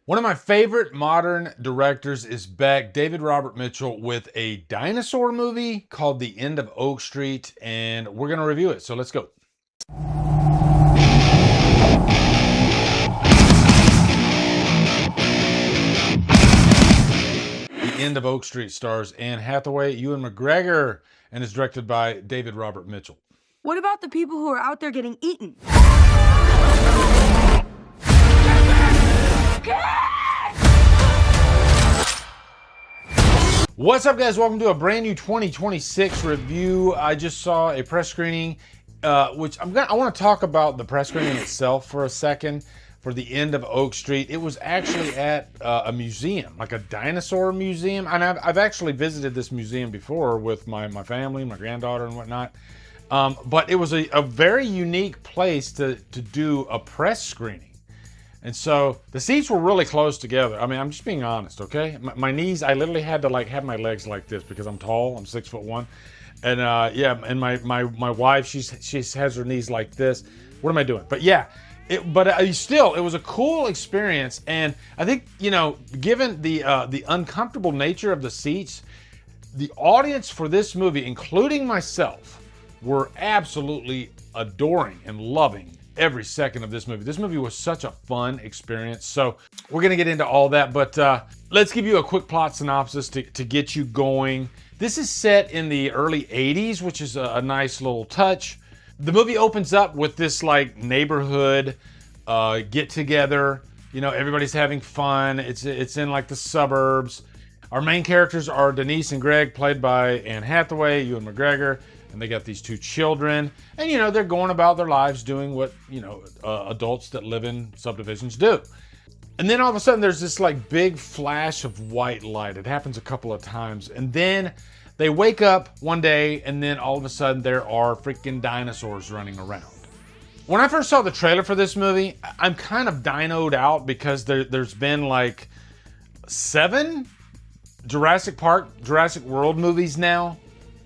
One of my favorite modern directors is back, David Robert Mitchell, with a dinosaur movie called The End of Oak Street, and we're going to review it. So let's go. The End of Oak Street stars Anne Hathaway, Ewan McGregor, and is directed by David Robert Mitchell. What about the people who are out there getting eaten? What's up, guys? Welcome to a brand new 2026 review. I just saw a press screening, which I want to talk about the press screening itself for a second for The End of Oak Street. It was actually at a museum, like a dinosaur museum, and I've actually visited this museum before with my family, my granddaughter, and whatnot. But it was a very unique place to do a press screening. And so the seats were really close together. I mean, I'm just being honest, okay? My knees, I literally had to like have my legs like this because I'm tall. I'm 6'1", and yeah. And my wife, she has her knees like this. What am I doing? But yeah, still, it was a cool experience. And I think, you know, given the uncomfortable nature of the seats, the audience for this movie, including myself, were absolutely adoring and loving every second of this movie. This movie was such a fun experience. So we're gonna get into all that, but let's give you a quick plot synopsis to get you going. This is set in the early 80s, which is a nice little touch. The movie opens up with this like neighborhood get together. You know, everybody's having fun. It's in like the suburbs. Our main characters are Denise and Greg, played by Anne Hathaway, Ewan McGregor. And they got these two children, and you know, they're going about their lives doing what, you know, adults that live in subdivisions do. And then all of a sudden there's this like big flash of white light. It happens a couple of times, and then they wake up one day, and then all of a sudden there are freaking dinosaurs running around. When I first saw the trailer for this movie, I'm kind of dinoed out because there's been like 7 Jurassic World movies now.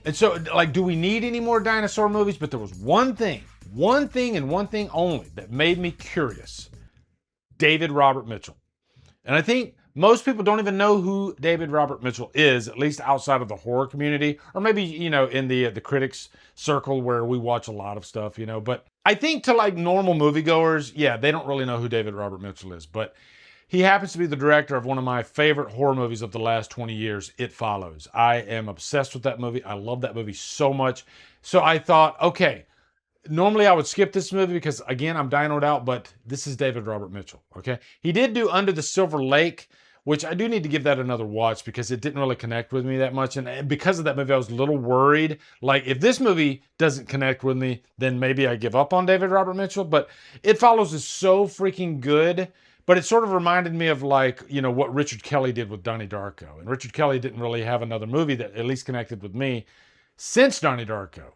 And so, like, do we need any more dinosaur movies? But there was one thing and one thing only that made me curious. David Robert Mitchell. And I think most people don't even know who David Robert Mitchell is, at least outside of the horror community, or maybe, you know, in the critics circle where we watch a lot of stuff, you know. But I think to like normal moviegoers, yeah, they don't really know who David Robert Mitchell is. But he happens to be the director of one of my favorite horror movies of the last 20 years, It Follows. I am obsessed with that movie. I love that movie so much. So I thought, okay, normally I would skip this movie because, again, I'm dinoed out, but this is David Robert Mitchell, okay? He did do Under the Silver Lake, which I do need to give that another watch because it didn't really connect with me that much. And because of that movie, I was a little worried. Like, if this movie doesn't connect with me, then maybe I give up on David Robert Mitchell. But It Follows is so freaking good. But it sort of reminded me of, like, you know, what Richard Kelly did with Donnie Darko. And Richard Kelly didn't really have another movie that at least connected with me since Donnie Darko.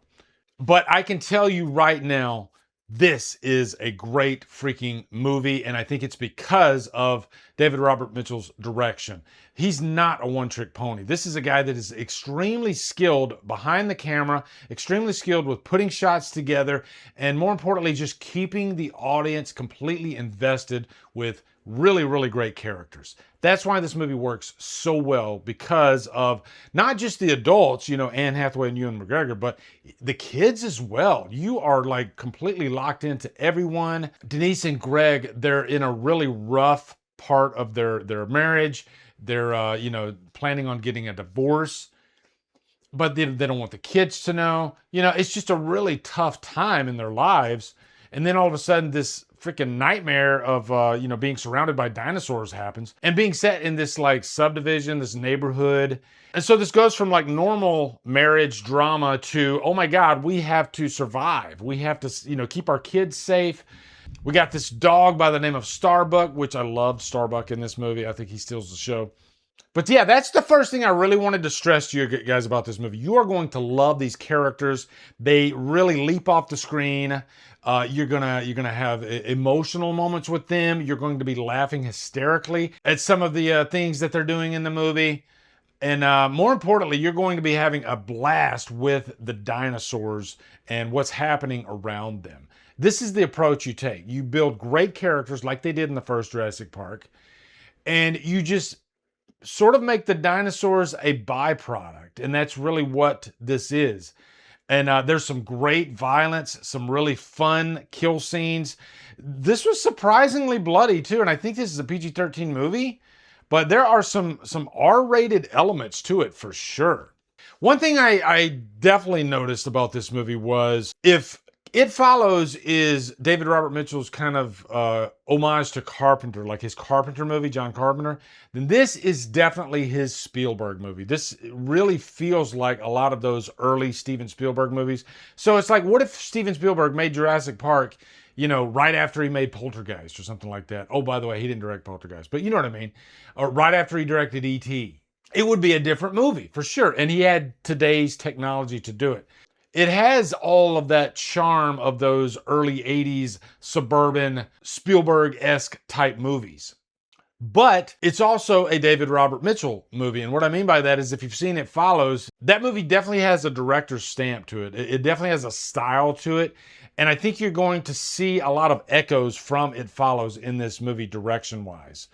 But I can tell you right now, this is a great freaking movie. And I think it's because of David Robert Mitchell's direction. He's not a one-trick pony. This is a guy that is extremely skilled behind the camera, extremely skilled with putting shots together, and more importantly, just keeping the audience completely invested with really, really great characters. That's why this movie works so well, because of not just the adults, you know, Anne Hathaway and Ewan McGregor, but the kids as well. You are like completely locked into everyone. Denise and Greg, they're in a really rough part of their marriage. They're, you know, planning on getting a divorce, but they don't want the kids to know. You know, it's just a really tough time in their lives. And then all of a sudden, this freaking nightmare of, you know, being surrounded by dinosaurs happens, and being set in this like subdivision, this neighborhood. And so this goes from like normal marriage drama to, oh my God, we have to survive. We have to, you know, keep our kids safe. We got this dog by the name of Starbuck, which I loved Starbuck in this movie. I think he steals the show. But yeah, that's the first thing I really wanted to stress to you guys about this movie. You are going to love these characters. They really leap off the screen. You're gonna have emotional moments with them. You're going to be laughing hysterically at some of the things that they're doing in the movie. And more importantly, you're going to be having a blast with the dinosaurs and what's happening around them. This is the approach you take. You build great characters like they did in the first Jurassic Park. and you just sort of make the dinosaurs a byproduct, and that's really what this is. And there's some great violence, some really fun kill scenes. This was surprisingly bloody too, and I think this is a PG-13 movie, but there are some R-rated elements to it for sure. One thing I definitely noticed about this movie was, if It Follows is David Robert Mitchell's kind of homage to Carpenter, like his Carpenter movie, John Carpenter, then this is definitely his Spielberg movie. This really feels like a lot of those early Steven Spielberg movies. So it's like, what if Steven Spielberg made Jurassic Park, you know, right after he made Poltergeist or something like that? Oh, by the way, he didn't direct Poltergeist, but you know what I mean. Or right after he directed E.T. It would be a different movie for sure. And he had today's technology to do it. It has all of that charm of those early 80s suburban Spielberg-esque type movies. But it's also a David Robert Mitchell movie. And what I mean by that is, if you've seen It Follows, that movie definitely has a director's stamp to it. It definitely has a style to it. And I think you're going to see a lot of echoes from It Follows in this movie direction-wise.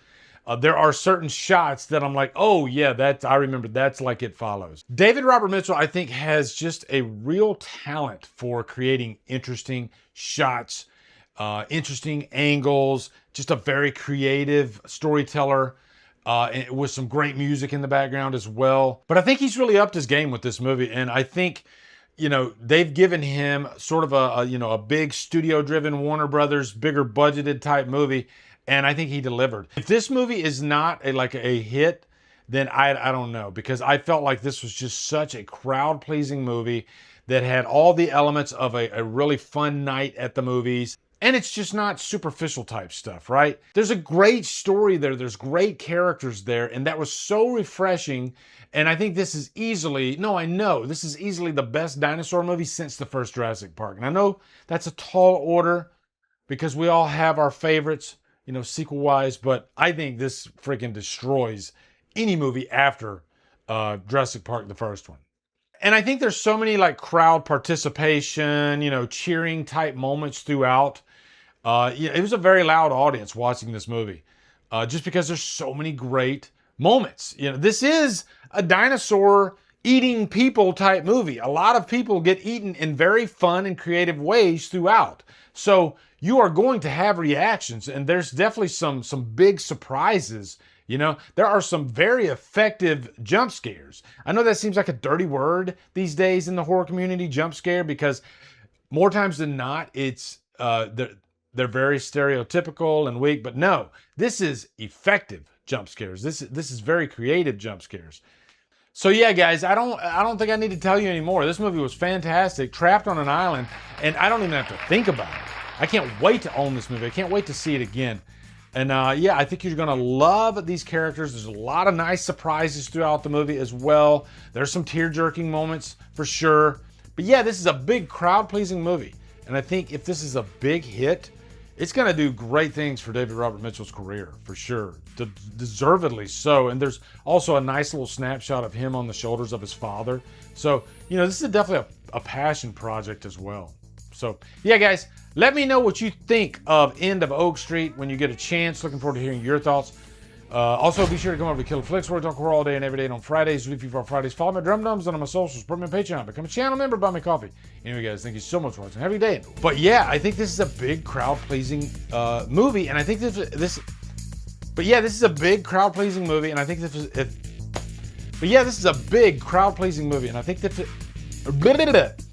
There are certain shots that I'm like, oh yeah, I remember that's like It Follows. David Robert Mitchell, I think, has just a real talent for creating interesting shots, interesting angles, just a very creative storyteller, with some great music in the background as well. But I think he's really upped his game with this movie, and I think, you know, they've given him sort of a big studio-driven Warner Brothers, bigger budgeted type movie, and I think he delivered. If this movie is not a hit, then I don't know, because I felt like this was just such a crowd-pleasing movie that had all the elements of a really fun night at the movies. And it's just not superficial type stuff, right? There's a great story there. There's great characters there. And that was so refreshing. And I think this is easily, no, I know, this is easily the best dinosaur movie since the first Jurassic Park. And I know that's a tall order, because we all have our favorites, you know, sequel-wise, but I think this freaking destroys any movie after Jurassic Park, the first one. And I think there's so many like crowd participation, you know, cheering type moments throughout. It was a very loud audience watching this movie, just because there's so many great moments. You know, this is a dinosaur eating people type movie. A lot of people get eaten in very fun and creative ways throughout. So you are going to have reactions, and there's definitely some big surprises. You know, there are some very effective jump scares. I know that seems like a dirty word these days in the horror community, jump scare, because more times than not, it's they're very stereotypical and weak. But no, this is effective jump scares. This is very creative jump scares. So yeah, guys, I don't think I need to tell you anymore. This movie was fantastic, trapped on an island, and I don't even have to think about it. I can't wait to own this movie. I can't wait to see it again. And yeah, I think you're gonna love these characters. There's a lot of nice surprises throughout the movie as well. There's some tear-jerking moments for sure. But yeah, this is a big crowd-pleasing movie. And I think if this is a big hit, it's gonna do great things for David Robert Mitchell's career, for sure. Deservedly so. And there's also a nice little snapshot of him on the shoulders of his father. So, you know, this is definitely a passion project as well. So yeah, guys, let me know what you think of End of Oak Street when you get a chance. Looking forward to hearing your thoughts. Also, be sure to come over to Killer Flicks, where we talk horror all day and every day. And on Fridays, Review for Fridays. Follow me at Drumdums and on my socials. Support me on Patreon. Become a channel member. Buy me coffee. Anyway, guys, thank you so much for watching. Have a good day. But yeah, I think this is a big crowd-pleasing movie, and I think this. But yeah, this is a big crowd-pleasing movie, and I think this is. But yeah, this is a big crowd-pleasing movie, and I think that.